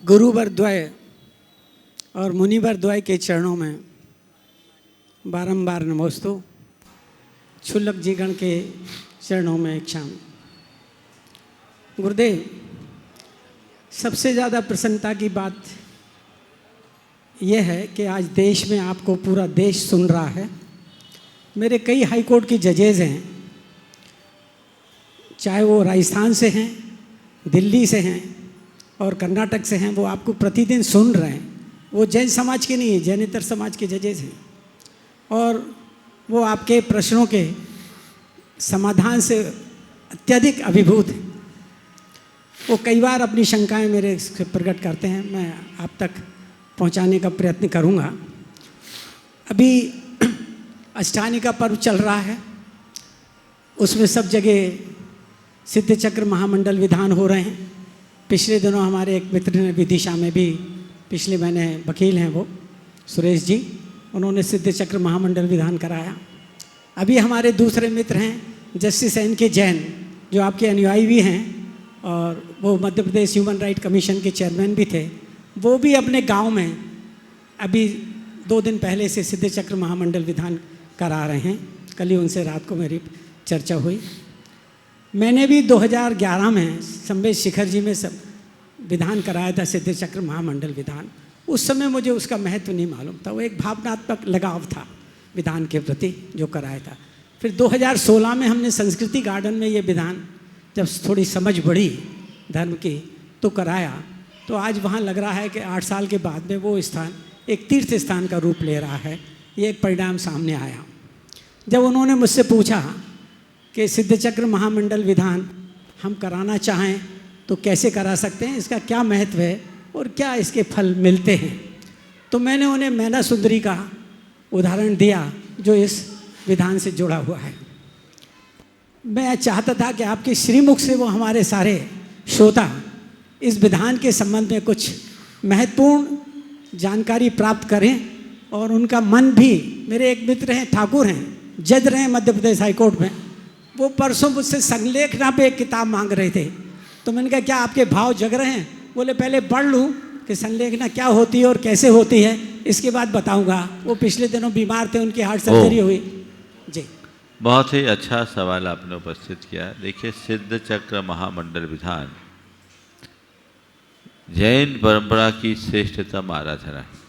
गुरुवर द्वय और मुनिवर द्वय के चरणों में बारंबार नमोस्तु। क्षुल्लक जीगण के चरणों में क्षाम। गुरुदेव, सबसे ज़्यादा प्रसन्नता की बात यह है कि आज देश में आपको पूरा देश सुन रहा है। मेरे कई हाई कोर्ट के जजेज हैं, चाहे वो राजस्थान से हैं, दिल्ली से हैं और कर्नाटक से हैं, वो आपको प्रतिदिन सुन रहे हैं। वो जैन समाज के नहीं है, जैनेतर समाज के जजेज हैं और वो आपके प्रश्नों के समाधान से अत्यधिक अभिभूत हैं। वो कई बार अपनी शंकाएं मेरे से प्रकट करते हैं, मैं आप तक पहुंचाने का प्रयत्न करूंगा। अभी अष्टानी का पर्व चल रहा है, उसमें सब जगह सिद्ध चक्र महामंडल विधान हो रहे हैं। पिछले दिनों हमारे एक मित्र ने विदिशा में भी, पिछले महीने वकील हैं वो सुरेश जी, उन्होंने सिद्ध चक्र महामंडल विधान कराया। अभी हमारे दूसरे मित्र हैं जस्टिस एन के जैन, जो आपके अनुयायी भी हैं और वो Madhya Pradesh human right commission के चेयरमैन भी थे। वो भी अपने गांव में अभी 2 दिन पहले से सिद्ध चक्र महामंडल विधान करा रहे हैं। कल ही उनसे रात को मेरी चर्चा हुई। मैंने भी 2011 में संवेद शिखर जी में सब विधान कराया था, सिद्ध चक्र महामंडल विधान। उस समय मुझे उसका महत्व नहीं मालूम था, वो एक भावनात्मक लगाव था विधान के प्रति जो कराया था। फिर 2016 में हमने संस्कृति गार्डन में ये विधान, जब थोड़ी समझ बढ़ी धर्म की, तो कराया। तो आज वहाँ लग रहा है कि 8 साल के बाद में वो स्थान एक तीर्थ स्थान का रूप ले रहा है। ये एक परिणाम सामने आया। जब उन्होंने मुझसे पूछा कि सिद्ध चक्र महामंडल विधान हम कराना चाहें तो कैसे करा सकते हैं, इसका क्या महत्व है और क्या इसके फल मिलते हैं, तो मैंने उन्हें मैना सुंदरी का उदाहरण दिया जो इस विधान से जुड़ा हुआ है। मैं चाहता था कि आपके श्रीमुख से वो हमारे सारे श्रोता इस विधान के संबंध में कुछ महत्वपूर्ण जानकारी प्राप्त करें और उनका मन भी। मेरे एक मित्र हैं, ठाकुर हैं, जज रहे हैं मध्य प्रदेश हाईकोर्ट में, वो परसों मुझसे संलेखना पे एक किताब मांग रहे थे। तो मैंने कहा क्या आपके भाव जग रहे हैं? बोले पहले पढ़ लूँ कि संलेखना क्या होती है और कैसे होती है, इसके बाद बताऊंगा। वो पिछले दिनों बीमार थे, उनकी हार्ट सर्जरी हुई। जी, बहुत ही अच्छा सवाल आपने उपस्थित किया। देखिए, सिद्ध चक्र महामंडल विधान जैन परंपरा की श्रेष्ठतम आराधना है।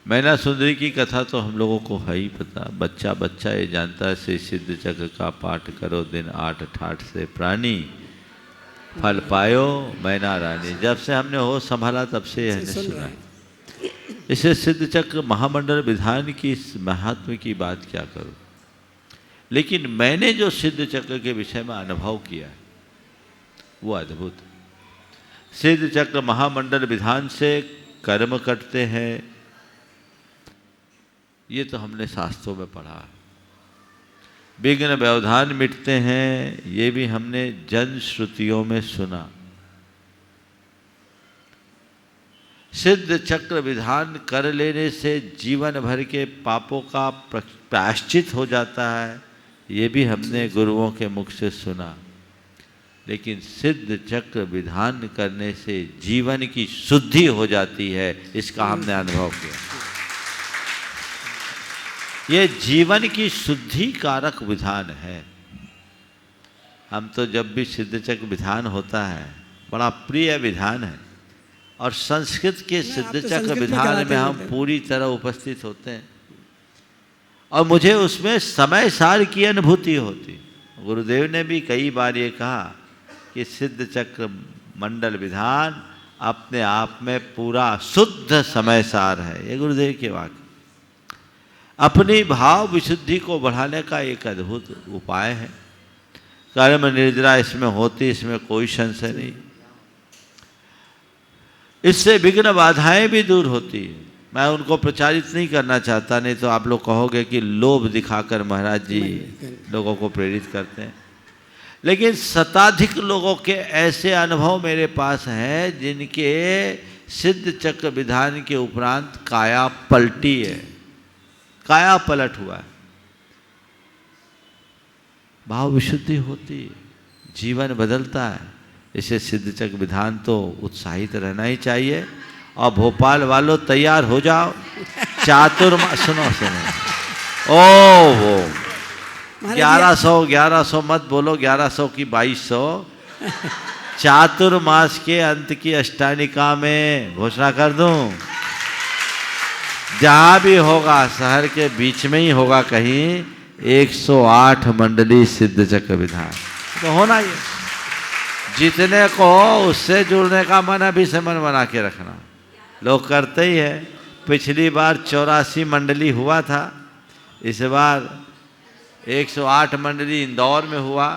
मैना सुंदरी की कथा तो हम लोगों को है ही पता, बच्चा बच्चा ये जानता है। से सिद्ध चक्र का पाठ करो दिन 8 ठाठ से प्राणी, फल पायो मैना रानी। जब से हमने हो संभाला तब से हमने सुना है। इसे सिद्ध चक्र महामंडल विधान की इस महात्म्य की बात क्या करूं, लेकिन मैंने जो सिद्ध चक्र के विषय में अनुभव किया है वो अद्भुत। सिद्ध चक्र महामंडल विधान से कर्म कटते हैं, ये तो हमने शास्त्रों में पढ़ा है। विघ्न व्यवधान मिटते हैं, ये भी हमने जन श्रुतियों में सुना। सिद्ध चक्र विधान कर लेने से जीवन भर के पापों का प्रायश्चित हो जाता है, ये भी हमने गुरुओं के मुख से सुना। लेकिन सिद्ध चक्र विधान करने से जीवन की शुद्धि हो जाती है, इसका हमने अनुभव किया। ये जीवन की शुद्धि कारक विधान है। हम तो जब भी सिद्ध चक्र विधान होता है, बड़ा प्रिय विधान है और संस्कृत के सिद्ध चक्र विधान में हम पूरी तरह उपस्थित होते हैं और मुझे उसमें समय सार की अनुभूति होती। गुरुदेव ने भी कई बार ये कहा कि सिद्ध चक्र मंडल विधान अपने आप में पूरा शुद्ध समय सार है। ये गुरुदेव के वाक्य। अपनी भाव विशुद्धि को बढ़ाने का एक अद्भुत उपाय है। कर्म निर्जरा इसमें होती, इसमें कोई संशय नहीं। इससे विघ्न बाधाएं भी दूर होती है। मैं उनको प्रचारित नहीं करना चाहता, नहीं तो आप लोग कहोगे कि लोभ दिखाकर महाराज जी लोगों को प्रेरित करते हैं। लेकिन शताधिक लोगों के ऐसे अनुभव मेरे पास हैं जिनके सिद्ध चक्र विधान के उपरांत काया पलटी है, काया पलट हुआ है, भाव विशुद्धि होती है, जीवन बदलता है। इसे सिद्धचक विधान तो उत्साहित रहना ही चाहिए। और भोपाल वालों तैयार हो जाओ, सुनो सुनो, ओ वो 1100 मत बोलो, 1100 की 2200 चातुर्मास के अंत की अष्टानिका में घोषणा कर दूं, जहां भी होगा शहर के बीच में ही होगा कहीं 108 मंडली सिद्धचक्र विधान तो होना ही। जितने को उससे जुड़ने का मन अभी से मन बना के रखना, लोग करते ही है। पिछली बार 84 मंडली हुआ था, इस बार 108 मंडली इंदौर में हुआ,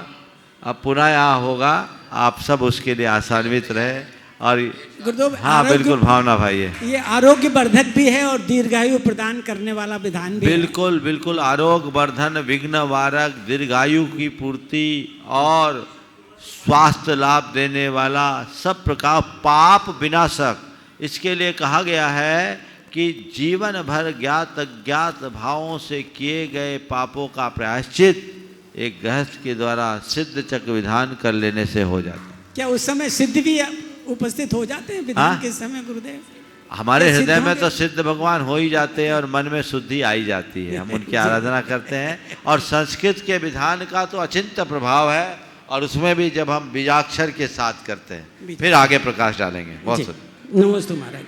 अब पुनः यहाँ होगा। आप सब उसके लिए आशान्वित रहे। और गुरुदेव, हाँ बिल्कुल भावना भाई है, ये आरोग्य वर्धक भी है और दीर्घायु प्रदान करने वाला विधान भी बिल्कुल है। बिल्कुल आरोग्य वर्धन, विघ्न वारक, दीर्घायु की पूर्ति और स्वास्थ्य लाभ देने वाला, सब प्रकार पाप विनाशक। इसके लिए कहा गया है कि जीवन भर ज्ञात अज्ञात भावों से किए गए पापों का प्रायश्चित एक गृहस्थ के द्वारा सिद्धचक्र विधान कर लेने से हो जाता है। क्या उस समय सिद्ध भी उपस्थित हो जाते हैं विधान के समय गुरुदेव? हमारे हृदय में तो सिद्ध भगवान हो ही जाते हैं और मन में शुद्धि आई जाती है, हम उनकी आराधना करते हैं। और संस्कृत के विधान का तो अचिंत्य प्रभाव है, और उसमें भी जब हम बीजाक्षर के साथ करते हैं, फिर आगे प्रकाश डालेंगे। बहुत नमस्ते महाराज।